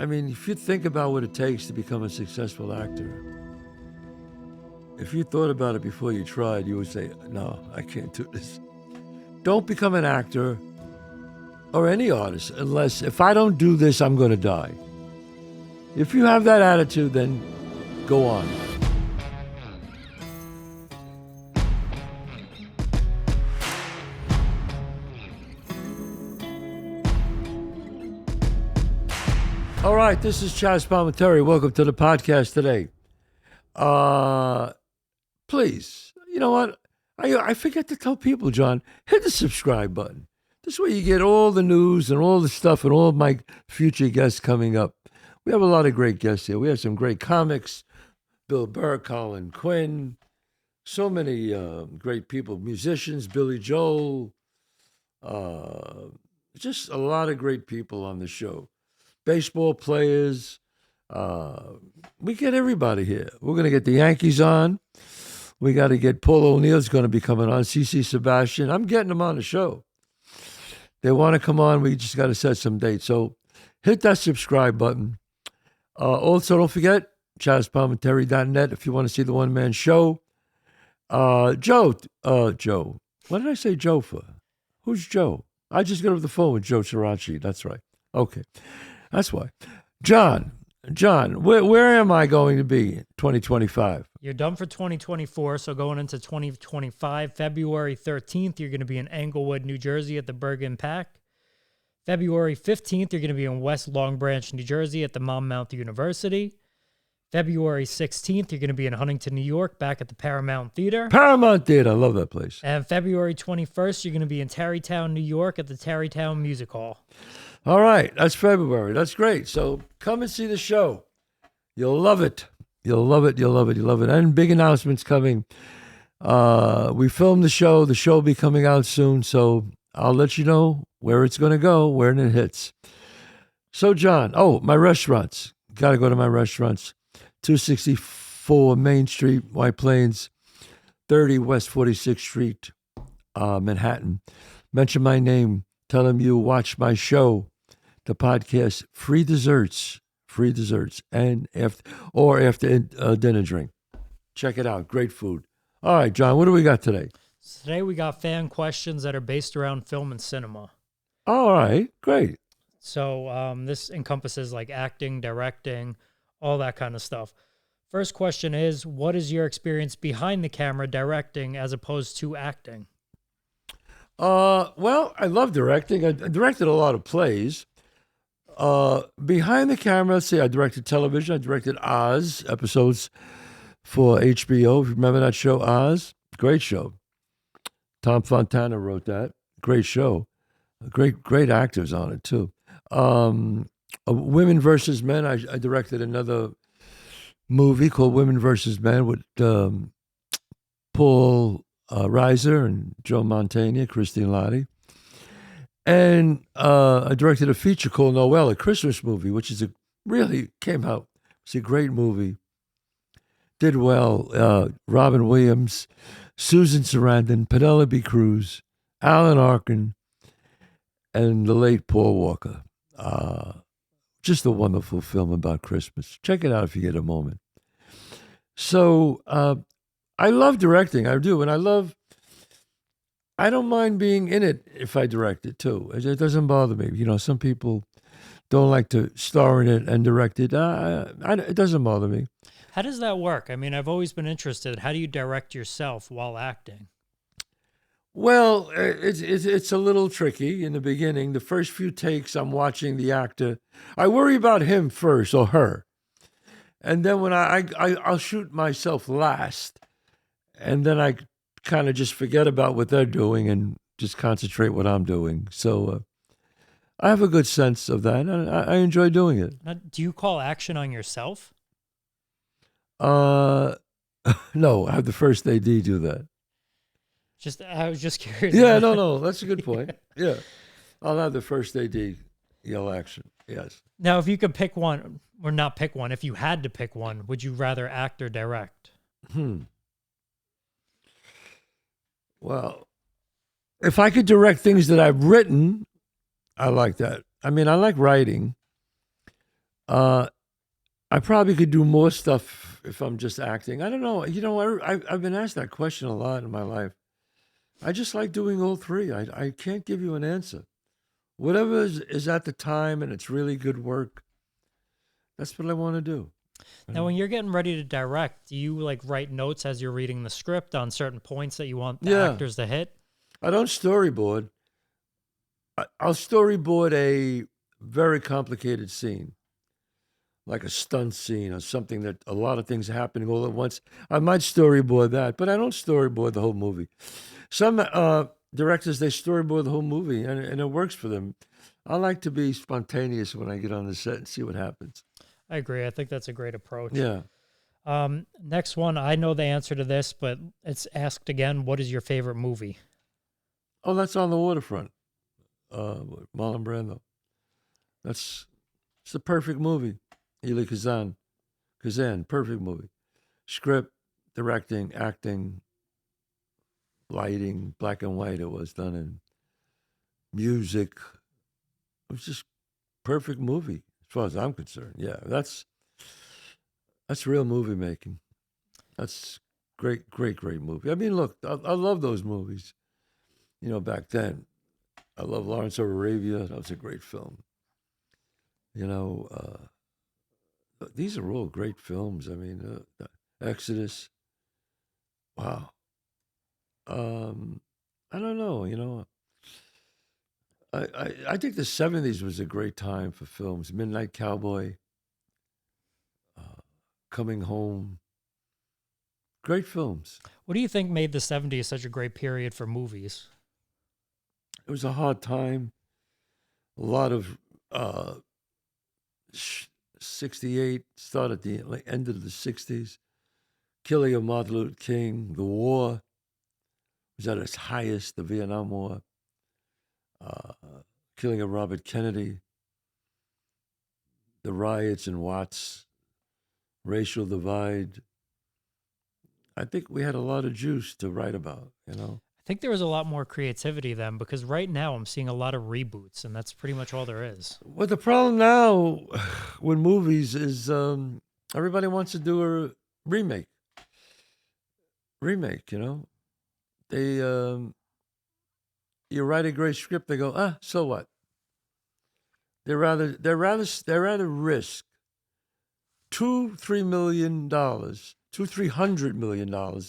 I mean, if you think about what it takes to become a successful actor, if you thought about it before you tried, you would say, no, I can't do this. Don't become an actor or any artist unless, if I don't do this, I'm going to die. If you have that attitude, then go on. All right, this is Chazz Palminteri. Welcome to the podcast today. Please, you know what? I forget to tell people, John, hit the subscribe button. This way you get all the news and all the stuff and all of my future guests coming up. We have a lot of great guests here. We have some great comics, Bill Burr, Colin Quinn, so many great people, musicians, Billy Joel, just a lot of great people on the show. Baseball players. We get everybody here. We're going to get the Yankees on. We got to get Paul O'Neill's going to be coming on. CC Sebastian. I'm getting them on the show. They want to come on. We just got to set some dates. So hit that subscribe button. Also, don't forget, ChazzPalminteri.net if you want to see the one-man show. Joe. What did I say Joe for? Who's Joe? I just got off the phone with Joe Chirachi. That's right. Okay. That's why. John, where am I going to be in 2025? You're done for 2024, so going into 2025, February 13th, you're going to be in Englewood, New Jersey at the Bergen Pack. February 15th, you're going to be in West Long Branch, New Jersey at the Monmouth University. February 16th, you're going to be in Huntington, New York, back at the Paramount Theater. Paramount Theater, I love that place. And February 21st, you're going to be in Tarrytown, New York at the Tarrytown Music Hall. All right, that's February. That's great. So come and see the show. You'll love it. You'll love it. You'll love it. You'll love it. And big announcements coming. We filmed the show. The show will be coming out soon. So I'll let you know where it's going to go, when it hits. So, John, my restaurants. Got to go to my restaurants. 264 Main Street, White Plains, 30 West 46th Street, Manhattan. Mention my name. Tell them you watch my show, the podcast, free desserts, and after dinner drink. Check it out. Great food. All right, John, what do we got today? Today we got fan questions that are based around film and cinema. All right, great. So this encompasses like acting, directing, all that kind of stuff. First question is, what is your experience behind the camera directing as opposed to acting? Well, I love directing. I directed a lot of plays. Behind the camera, let's see, I directed television. I directed Oz episodes for HBO. If you remember that show, Oz? Great show. Tom Fontana wrote that. Great show. Great actors on it, too. Women versus Men. I directed another movie called Women versus Men with Paul Reiser and Joe Mantegna, Christine Lottie. And I directed a feature called Noel, a Christmas movie, which is really came out. It's a great movie. Did well. Robin Williams, Susan Sarandon, Penelope Cruz, Alan Arkin, and the late Paul Walker. Just a wonderful film about Christmas. Check it out if you get a moment. So I love directing. I do. And I don't mind being in it if I direct it too. It doesn't bother me. You know, some people don't like to star in it and direct it. It doesn't bother me. How does that work? I mean, I've always been interested. How do you direct yourself while acting? Well, it's a little tricky in the beginning. The first few takes, I'm watching the actor. I worry about him first or her. And then when I'll shoot myself last. And then I kind of just forget about what they're doing and just concentrate what I'm doing. So I have a good sense of that. I enjoy doing it. Now, do you call action on yourself? No, I have the first AD do that. I was just curious. Yeah, no, that's a good point. Yeah, I'll have the first AD yell action. Yes. Now, if you could pick one, or not pick one, if you had to pick one, would you rather act or direct? Well, if I could direct things that I've written, I like that. I mean, I like writing. I probably could do more stuff if I'm just acting. I don't know. I've been asked that question a lot in my life. I just like doing all three. I can't give you an answer. Whatever is at the time and it's really good work, that's what I want to do. Now, when you're getting ready to direct, do you like write notes as you're reading the script on certain points that you want the actors to hit? I don't storyboard. I'll storyboard a very complicated scene, like a stunt scene or something that a lot of things are happening all at once. I might storyboard that, but I don't storyboard the whole movie. Some directors, they storyboard the whole movie, and it works for them. I like to be spontaneous when I get on the set and see what happens. I agree. I think that's a great approach. Yeah. Next one, I know the answer to this, but it's asked again. What is your favorite movie? Oh, that's On the Waterfront. Marlon Brando. It's the perfect movie. Elie Kazan, perfect movie. Script, directing, acting, lighting, black and white. It was done in music. It was just perfect movie as far as I'm concerned. Yeah, that's real movie making. That's great movie. I mean, look, I love those movies. Back then, I love Lawrence of Arabia. That was a great film. These are all great films. I mean, Exodus. Wow. I don't know. I think the 70s was a great time for films. Midnight Cowboy, Coming Home. Great films. What do you think made the 70s such a great period for movies? It was a hard time. A lot of 68 started at the end of the 60s. Killing of Martin Luther King, the war was at its highest, the Vietnam War. Killing of Robert Kennedy, the riots in Watts, racial divide. I think we had a lot of juice to write about, I think there was a lot more creativity then, because right now I'm seeing a lot of reboots, and that's pretty much all there is. Well, the problem now with movies is everybody wants to do a remake. They you write a great script, they go, so what? They rather risk $200-3 million, $300 million,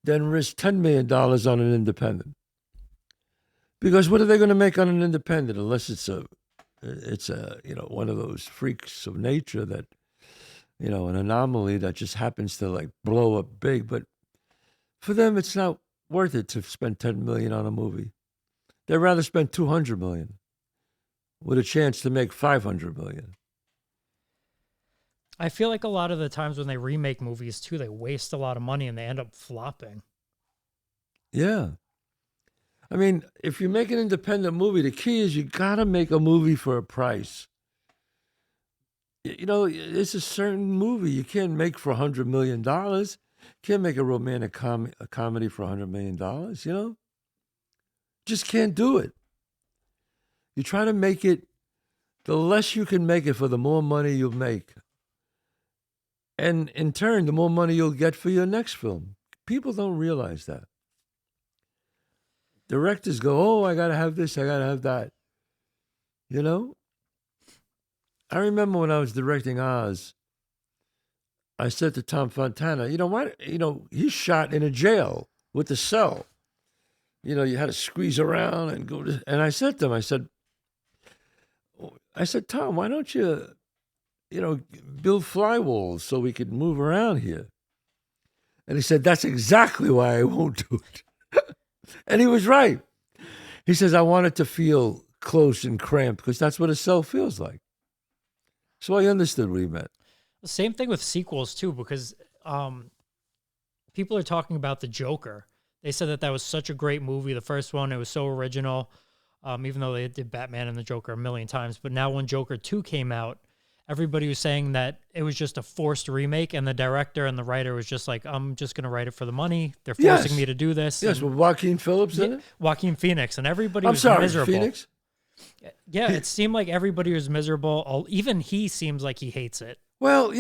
than risk $10 million on an independent. Because what are they going to make on an independent unless it's a one of those freaks of nature that an anomaly that just happens to like blow up big. But for them, it's not worth it to spend $10 million on a movie. They'd rather spend $200 million with a chance to make $500 million. I feel like a lot of the times when they remake movies too, they waste a lot of money and they end up flopping. Yeah. I mean, if you make an independent movie, the key is you got to make a movie for a price. It's a certain movie you can't make for $100 million. You can't make a romantic comedy for $100 million, Just can't do it. You try to make it, the less you can make it for, the more money you'll make. And in turn, the more money you'll get for your next film. People don't realize that. Directors go, I got to have this, I got to have that. I remember when I was directing Oz, I said to Tom Fontana, why? He's shot in a jail with a cell. You had to squeeze around and go to, and I said to him, I said, Tom, why don't you, build flywalls so we could move around here? And he said, that's exactly why I won't do it. And he was right. He says, I want it to feel close and cramped because that's what a cell feels like. So I understood what he meant. The same thing with sequels too, because people are talking about The Joker. They said that was such a great movie. The first one, it was so original, even though they did Batman and the Joker a million times. But now when Joker 2 came out, everybody was saying that it was just a forced remake, and the director and the writer was just like, I'm just going to write it for the money. They're forcing me to do this. Yes, with Joaquin Phoenix in it? Joaquin Phoenix, and everybody was miserable. Phoenix? Yeah, it seemed like everybody was miserable. Even he seems like he hates it. Well,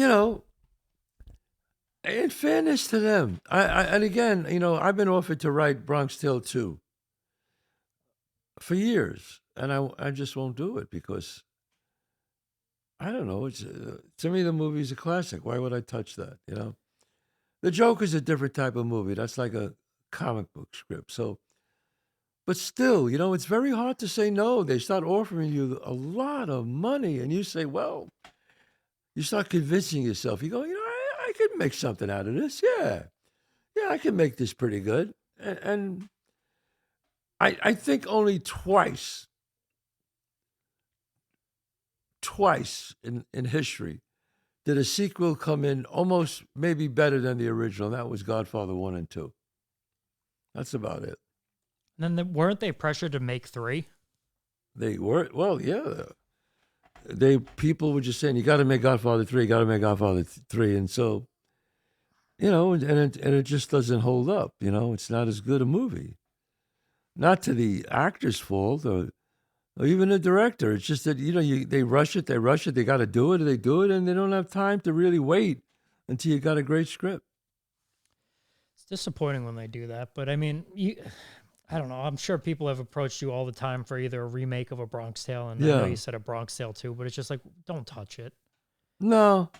in fairness to them, and again, I've been offered to write Bronx Tale 2 for years, and I just won't do it because I don't know. It's to me the movie's a classic. Why would I touch that? The Joker's a different type of movie. That's like a comic book script. So, but still, it's very hard to say no. They start offering you a lot of money, and you say, well, you start convincing yourself. You go, I could make something out of this. Yeah, I can make this pretty good. And I think only twice in history did a sequel come in almost maybe better than the original. That was Godfather 1 and 2. That's about it. And then weren't they pressured to make 3? They were, well, yeah. People were just saying, you got to make Godfather 3, you got to make Godfather 3. And so, and it just doesn't hold up. It's not as good a movie. Not to the actor's fault or even the director. It's just that, they rush it, they got to do it, they do it, and they don't have time to really wait until you got a great script. It's disappointing when they do that, but I mean, I don't know. I'm sure people have approached you all the time for either a remake of A Bronx Tale, and I know you said A Bronx Tale 2, but it's just like, don't touch it. No.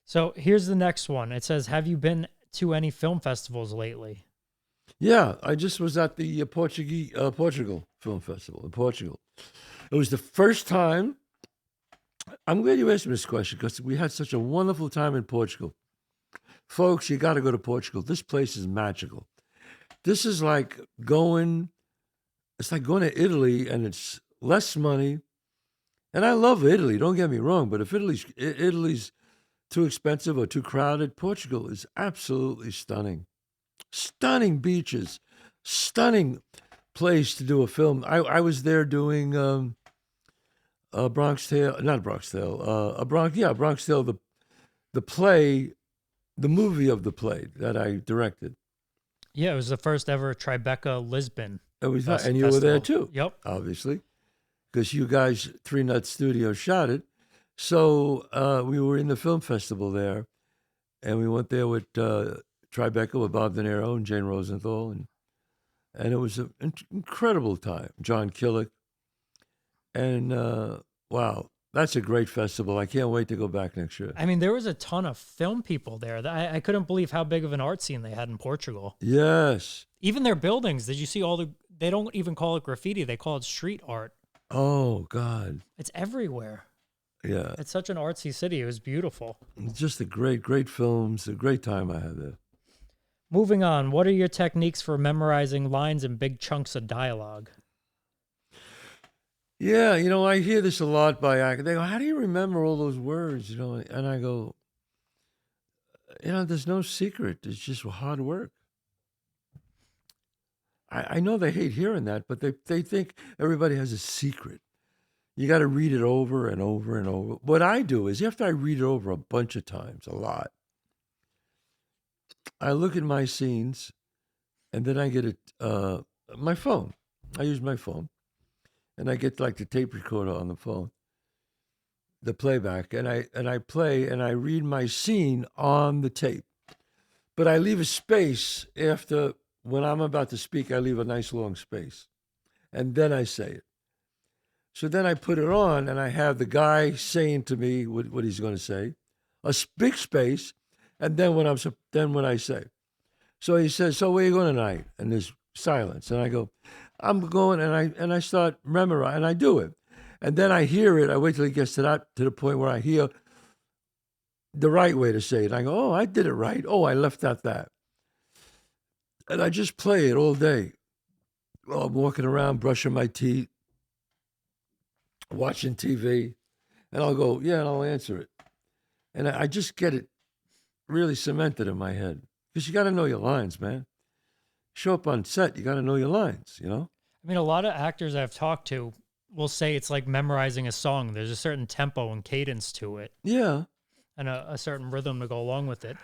So here's the next one. It says, have you been to any film festivals lately? Yeah, I just was at the Portugal Film Festival in Portugal. It was the first time. I'm glad you asked me this question because we had such a wonderful time in Portugal. Folks, you got to go to Portugal. This place is magical. This is like it's like going to Italy, and it's less money. And I love Italy, don't get me wrong, but if Italy's too expensive or too crowded, Portugal is absolutely stunning. Stunning beaches, stunning place to do a film. I was there doing a Bronx Tale, not a Bronx Tale, a Bronx Tale, the play, the movie of the play that I directed. Yeah, it was the first ever Tribeca Lisbon. It was, and you were there too. Yep, obviously, because you guys, Three Nut Studios, shot it. So we were in the film festival there, and we went there with Tribeca, with Bob De Niro and Jane Rosenthal, and it was an incredible time. John Killick, and wow, that's a great festival. I can't wait to go back next year. I mean, there was a ton of film people there. I couldn't believe how big of an art scene they had in Portugal. Yes. Even their buildings. Did you see they don't even call it graffiti. They call it street art. Oh, God. It's everywhere. Yeah. It's such an artsy city. It was beautiful. Just a great films, a great time I had there. Moving on, what are your techniques for memorizing lines and big chunks of dialogue? Yeah, I hear this a lot by actors. They go, how do you remember all those words? And I go, there's no secret. It's just hard work. I know they hate hearing that, but they think everybody has a secret. You got to read it over and over and over. What I do is after I read it over a bunch of times, a lot, I look at my scenes, and then I get my phone. I use my phone. And I get like the tape recorder on the phone, the playback, and I play and I read my scene on the tape. But I leave a space after, when I'm about to speak, I leave a nice long space. And then I say it. So then I put it on, and I have the guy saying to me what he's going to say, a big space, and then when I say. So he says, so where are you going tonight? And there's silence. And I go, I'm going, and I start memorizing, and I do it. And then I hear it. I wait till it gets to the point where I hear the right way to say it. I go, oh, I did it right. Oh, I left out that. And I just play it all day. Well, I'm walking around, brushing my teeth, watching TV, and I'll go, yeah, and I'll answer it. And I just get it really cemented in my head. Because you got to know your lines, man. Show up on set, you got to know your lines, I mean, a lot of actors I've talked to will say it's like memorizing a song. There's a certain tempo and cadence to it. Yeah. And a certain rhythm to go along with it.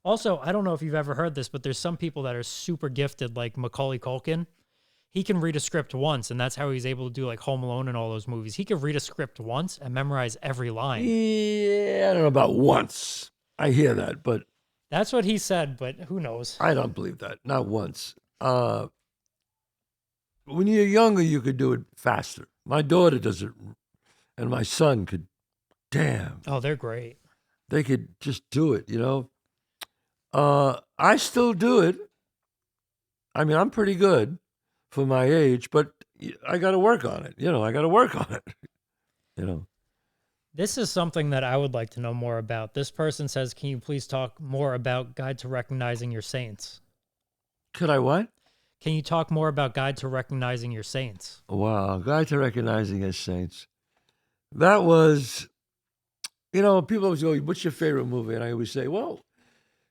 Also, I don't know if you've ever heard this, but there's some people that are super gifted, like Macaulay Culkin. he can read a script once, and that's how he's able to do like Home Alone and all those movies. He could read a script once and memorize every line. Yeah, I don't know about once. I hear that, but That's what he said, but who knows? I don't believe that. Not once. When you're younger, you could do it faster. My daughter does it, and my son could. Damn, Oh, they're great. they could just do it. I still do it. I mean, I'm pretty good for my age, but I got to work on it. I got to work on it. This is something that I would like to know more about. This person says, can you please talk more about Guide to Recognizing Your Saints? Could I what? Can you talk more about Guide to Recognizing Your Saints? Wow, Guide to Recognizing His Saints. That was, people always go, what's your favorite movie? And I always say, well,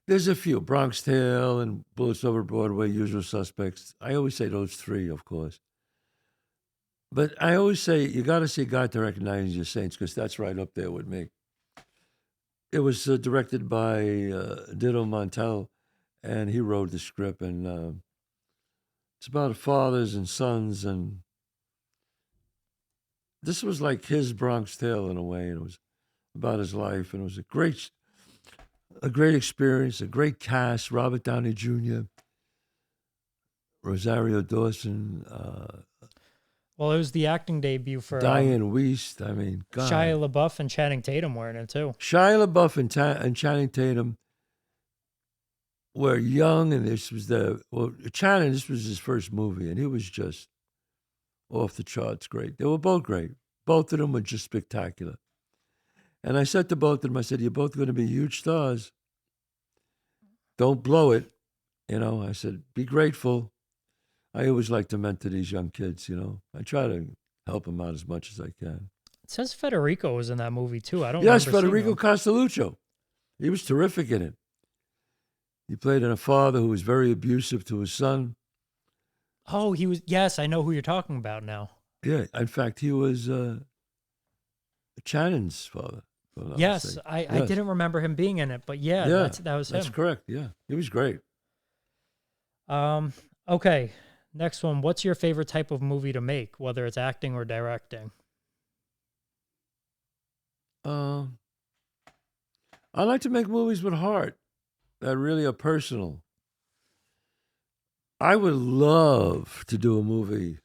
there's a few. Bronx Tale and Bullets Over Broadway, Usual Suspects. I always say those three, of course. But I always say, you got to see Guide to Recognizing Your Saints, because that's right up there with me. It was directed by Ditto Montel, and he wrote the script. And it's about fathers and sons, and this was like his Bronx Tale in a way. And it was about his life, and it was a great experience, a great cast. Robert Downey Jr., Rosario Dawson, Well, it was the acting debut for Diane Wiest. I mean, God. Shia LaBeouf and Channing Tatum were in it too. Shia LaBeouf and Channing Tatum were young, and Channing, this was his first movie, and he was just off the charts great. They were both great. Both of them were just spectacular. And I said to both of them, I said, you're both going to be huge stars. Don't blow it. I said, be grateful. I always like to mentor these young kids, I try to help them out as much as I can. It says Federico was in that movie too. I don't Yes, remember seeing Federico him. Castelluccio. He was terrific in it. He played a father who was very abusive to his son. Oh, he was. Yes, I know who you're talking about now. Yeah, in fact, he was Channing's father. if I'm not Yes, mistaken. I Yes. didn't remember him being in it, but yeah, Yeah, that was That's him. correct. Yeah, he was great. Okay, next one. What's your favorite type of movie to make, whether it's acting or directing? I like to make movies with heart that really are personal. I would love to do a movie.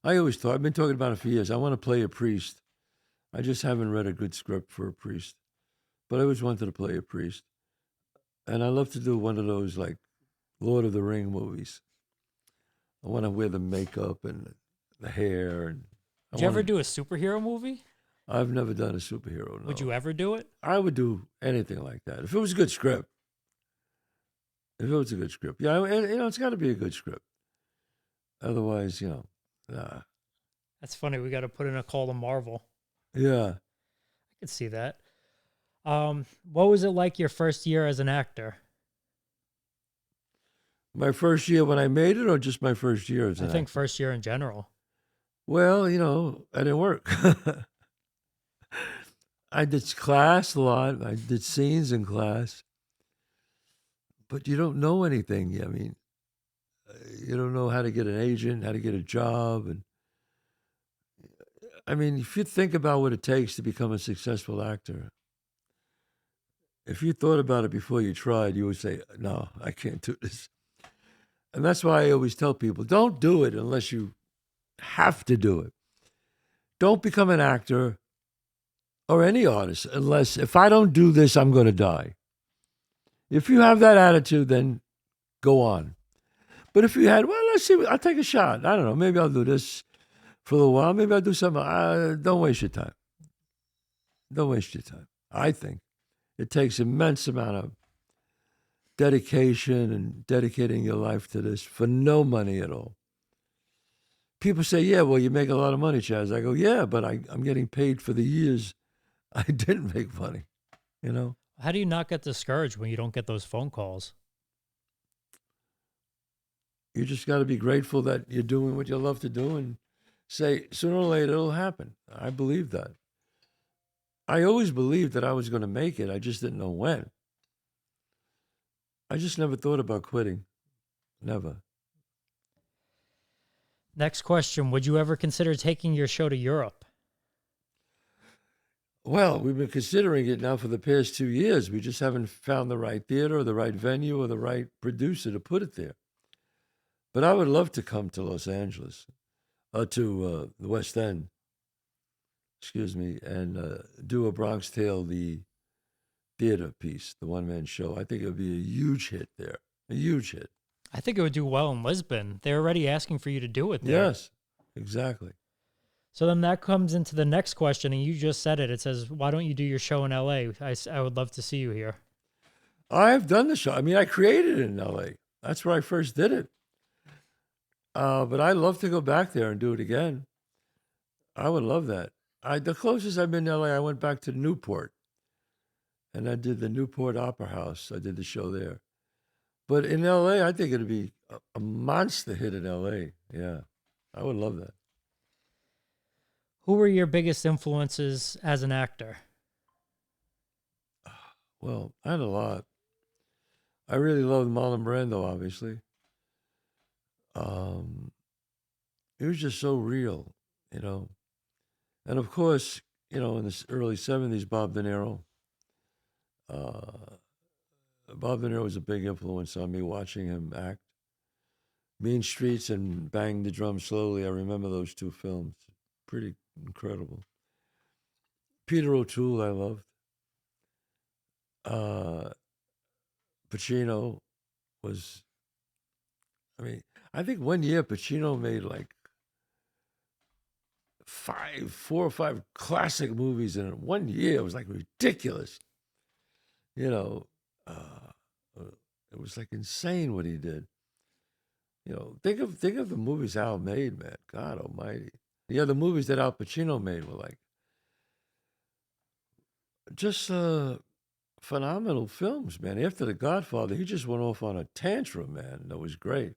I always thought, I've been talking about it for years. I want to play a priest. I just haven't read a good script for a priest. But I always wanted to play a priest. And I love to do one of those like Lord of the Ring movies. I want to wear the makeup and the hair. And Did you ever do a superhero movie? I've never done a superhero. No. Would you ever do it? I would do anything like that if it was a good script. If it was a good script, yeah, it's got to be a good script. Otherwise, nah. That's funny. We got to put in a call to Marvel. Yeah. I could see that. What was it like your first year as an actor? My first year when I made it, or just my first year as I an think actor? first year in general. Well, I didn't work. I did class a lot. I did scenes in class. But you don't know anything. I mean, you don't know how to get an agent, how to get a job. And I mean, if you think about what it takes to become a successful actor, if you thought about it before you tried, you would say, no, I can't do this. And that's why I always tell people, don't do it unless you have to do it. Don't become an actor or any artist unless, if I don't do this, I'm going to die. If you have that attitude, then go on. But if you had, well, let's see, I'll take a shot. I don't know, maybe I'll do this for a little while. Maybe I'll do something. Don't waste your time. Don't waste your time. I think it takes immense amount of dedication and dedicating your life to this for no money at all. People say, yeah, well, you make a lot of money, Chazz. I go, yeah, but I'm getting paid for the years I didn't make money, How do you not get discouraged when you don't get those phone calls? You just got to be grateful that you're doing what you love to do and say, sooner or later, it'll happen. I believe that. I always believed that I was going to make it. I just didn't know when. I just never thought about quitting. Never. Next question. Would you ever consider taking your show to Europe? Well, we've been considering it now for the past 2 years. We just haven't found the right theater or the right venue or the right producer to put it there. But I would love to come to Los Angeles, to the West End, excuse me, and do A Bronx Tale, the theater piece, the one-man show. I think it would be a huge hit there, a huge hit. I think it would do well in Lisbon. They're already asking for you to do it there. Yes, exactly. So then that comes into the next question, and you just said it. It says, why don't you do your show in LA? I would love to see you here. I've done the show. I mean, I created it in LA. That's where I first did it. But I'd love to go back there and do it again. I would love that. The closest I've been to LA, I went back to Newport, and I did the Newport Opera House. I did the show there. But in LA, I think it'd be a monster hit in LA. Yeah, I would love that. Who were your biggest influences as an actor? Well, I had a lot. I really loved Marlon Brando, obviously. It was just so real, you know. And of course, you know, in the early 70s, Bob De Niro. Bob De Niro was a big influence on me watching him act. Mean Streets and Bang the Drum Slowly. I remember those two films. Pretty incredible. Peter O'Toole, I loved. Pacino was, I mean, I think one year Pacino made like 4 or 5 classic movies in 1 year. It was like ridiculous. You know, it was like insane what he did. You know, think of the movies Al made, man. God Almighty. Yeah, the movies that Al Pacino made were like just phenomenal films, man. After The Godfather, he just went off on a tantrum, man. That was great.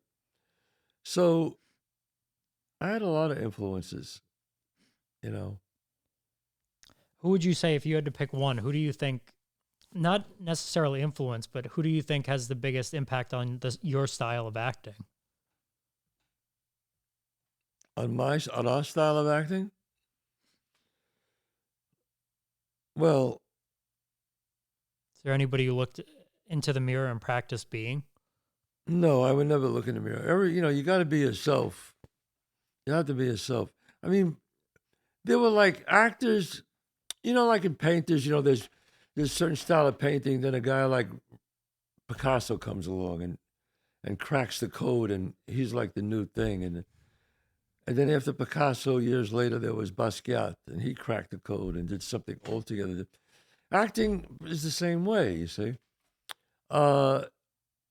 So I had a lot of influences, you know. Who would you say, if you had to pick one, who do you think, not necessarily influence, but who do you think has the biggest impact on your style of acting? On our style of acting? Well, Is there anybody you looked into the mirror and practiced being? no, I would never look in the mirror. You got to be yourself. You have to be yourself. I mean, there were like actors, like in painters, there's a certain style of painting. Then a guy like Picasso comes along and cracks the code, and he's like the new thing. And then after Picasso, years later, there was Basquiat, and he cracked the code and did something altogether different. Acting is the same way, you see.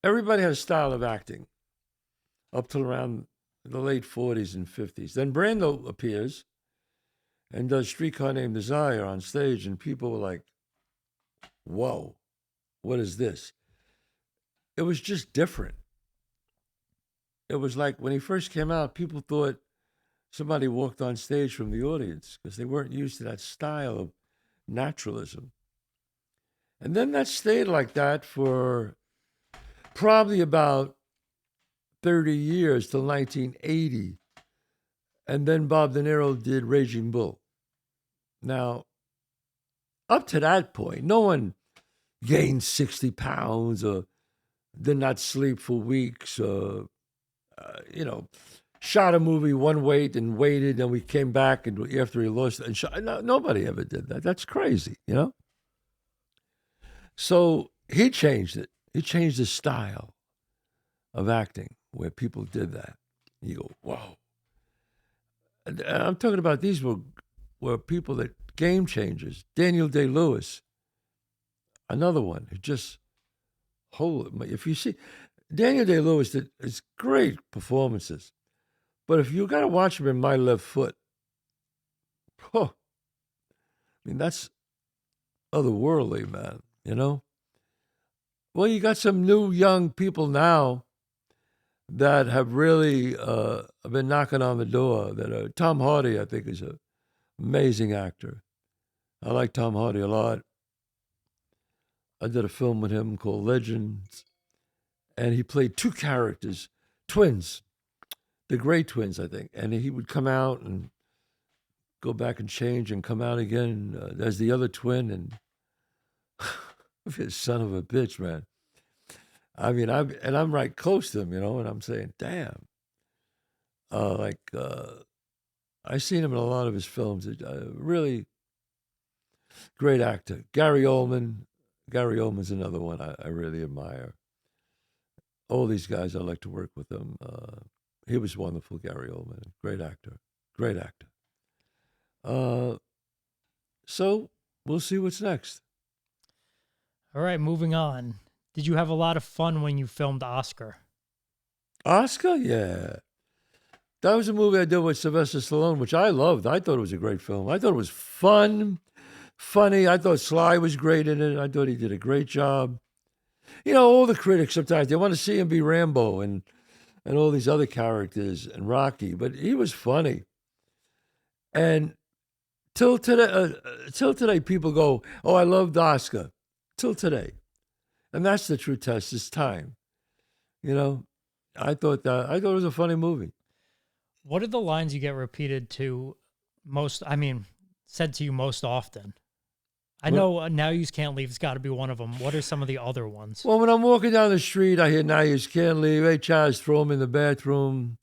Everybody has a style of acting up till around the late 40s and 50s. Then Brando appears and does Streetcar Named Desire on stage, and people were like, whoa, what is this? It was just different. It was like when he first came out, people thought somebody walked on stage from the audience because they weren't used to that style of naturalism. And then that stayed like that for probably about 30 years till 1980. And then Bob De Niro did Raging Bull. Now, up to that point, no one gained 60 pounds or did not sleep for weeks or, shot a movie one weight and waited, and we came back and after he lost and shot. No, nobody ever did that. That's crazy, So he changed it. He changed the style of acting where people did that. You go, whoa. And I'm talking about these were people that game changers. Daniel Day-Lewis, another one who just if you see Daniel Day-Lewis did his great performances, but if you got to watch him in My Left Foot, I mean that's otherworldly, man. Well, you got some new young people now that have really been knocking on the door. Tom Hardy, I think, is an amazing actor. I like Tom Hardy a lot. I did a film with him called Legends, and he played 2 characters, twins. the Gray twins, I think. And he would come out and go back and change and come out again as the other twin. And son of a bitch, man. I mean, I'm right close to him, and I'm saying, damn. I've seen him in a lot of his films. Really great actor. Gary Oldman. Gary Oldman's another one I really admire. All these guys, I like to work with them. He was wonderful, Gary Oldman. Great actor. Great actor. So we'll see what's next. All right, moving on. Did you have a lot of fun when you filmed Oscar? Oscar? Yeah. That was a movie I did with Sylvester Stallone, which I loved. I thought it was a great film. I thought it was fun, funny. I thought Sly was great in it. I thought he did a great job. All the critics sometimes, they want to see him be Rambo and all these other characters and Rocky, but he was funny. And till today, people go, "Oh, I loved Oscar." Till today, and that's the true test. Is time. I thought it was a funny movie. What are the lines you get repeated to most? I mean, said to you most often? I know "Now You Can't Leave" has got to be one of them. What are some of the other ones? Well, when I'm walking down the street, I hear "Now You Can't Leave." Hey, Chazz, throw him in the bathroom.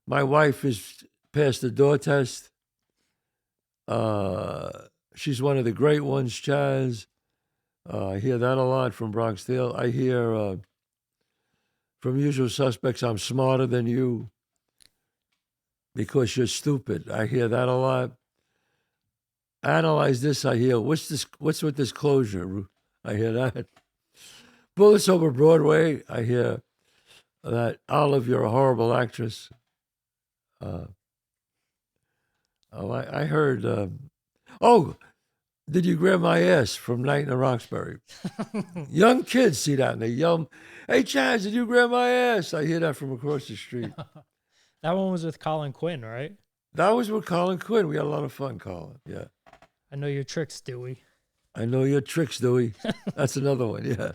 My wife is past the door test. She's one of the great ones, Chazz. I hear that a lot from Bronx Tale. I hear from Usual Suspects, "I'm smarter than you because you're stupid." I hear that a lot. "Analyze this," I hear. What's with this closure? I hear that. "Bullets Over Broadway," I hear that. "Olive, you're a horrible actress." I heard, "Did you grab my ass?" from Night in Roxbury. Young kids see that and they yell, "Hey, Chazz, did you grab my ass?" I hear that from across the street. That one was with Colin Quinn, right? That was with Colin Quinn. We had a lot of fun, Colin. Yeah. I know your tricks, Dewey. I know your tricks, Dewey. That's another one, yeah.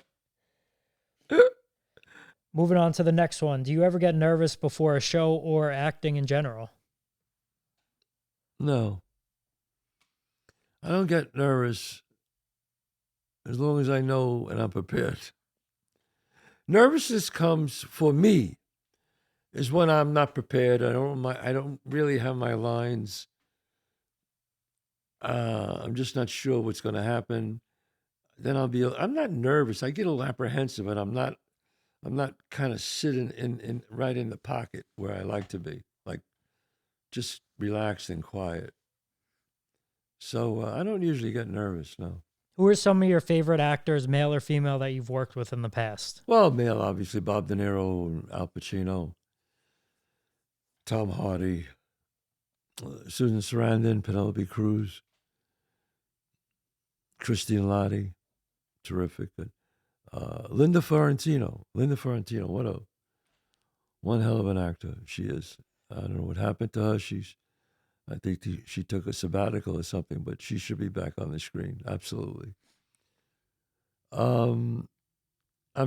Moving on to the next one. Do you ever get nervous before a show or acting in general? No. I don't get nervous as long as I know and I'm prepared. Nervousness comes for me is when I'm not prepared. I don't really have my lines. I'm just not sure what's going to happen. Then I'm not nervous. I get a little apprehensive, but I'm not kind of sitting in right in the pocket where I like to be, like just relaxed and quiet. So I don't usually get nervous, no. Who are some of your favorite actors, male or female, that you've worked with in the past? Well, male, obviously, Bob De Niro, and Al Pacino, Tom Hardy, Susan Sarandon, Penelope Cruz, Christine Lottie, terrific. Linda Fiorentino, one hell of an actor she is. I don't know what happened to her. I think she took a sabbatical or something, but she should be back on the screen. Absolutely. I'm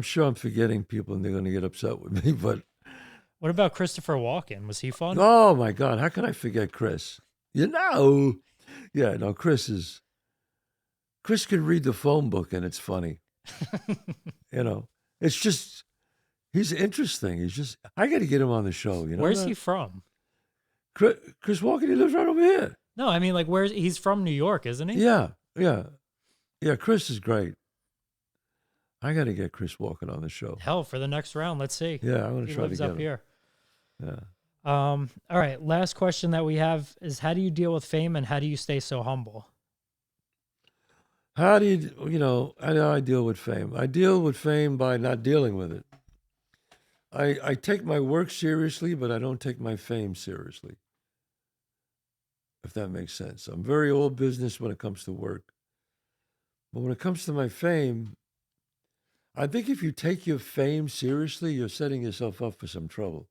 sure I'm forgetting people and they're going to get upset with me, but. What about Christopher Walken? Was he fun? Oh my God. How can I forget Chris? Yeah, no, Chris can read the phone book and it's funny. It's just, he's interesting. I got to get him on the show. Where's he from? Chris Walken, he lives right over here. No, I mean, like, he's from New York, isn't he? Yeah. Chris is great. I got to get Chris Walken on the show. Hell, for the next round, let's see. Yeah, I'm going to try to get up him. Here. Yeah. All right. Last question that we have is: how do you deal with fame, and how do you stay so humble? How do I deal with fame? I deal with fame by not dealing with it. I take my work seriously, but I don't take my fame seriously. If that makes sense. I'm very old business when it comes to work. But when it comes to my fame, I think if you take your fame seriously, you're setting yourself up for some trouble.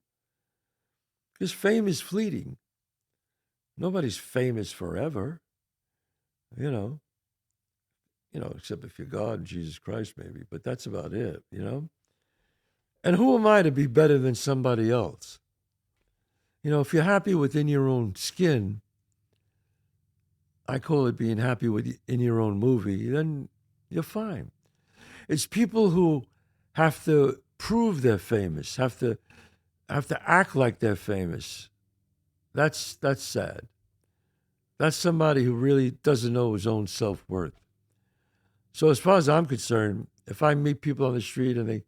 Because fame is fleeting. Nobody's famous forever. Except if you're God, Jesus Christ, maybe. But that's about it, And who am I to be better than somebody else? if you're happy within your own skin, I call it being happy in your own movie, then you're fine. It's people who have to prove they're famous, have to act like they're famous. That's sad. That's somebody who really doesn't know his own self-worth. So as far as I'm concerned, if I meet people on the street and they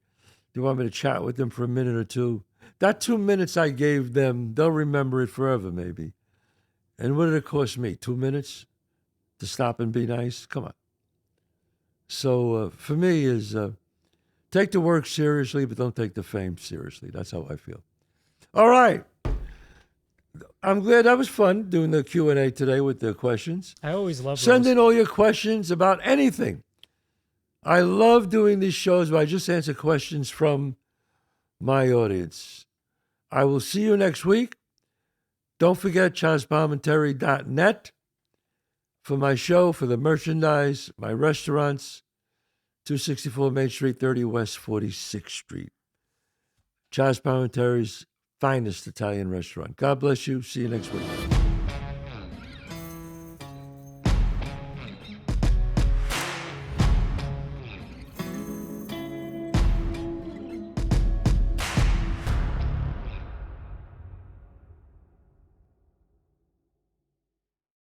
want me to chat with them for a minute or two, that 2 minutes I gave them, they'll remember it forever, maybe. And what did it cost me? 2 minutes to stop and be nice? Come on. So for me is take the work seriously, but don't take the fame seriously. That's how I feel. All right. I'm glad that was fun doing the Q&A today with the questions. I always love Send those. in all your questions about anything. I love doing these shows where I just answer questions from my audience. I will see you next week. Don't forget ChazzPalminteri.net for my show, for the merchandise, my restaurants, 264 Main Street, 30 West 46th Street. Chazz Palminteri's finest Italian restaurant. God bless you. See you next week.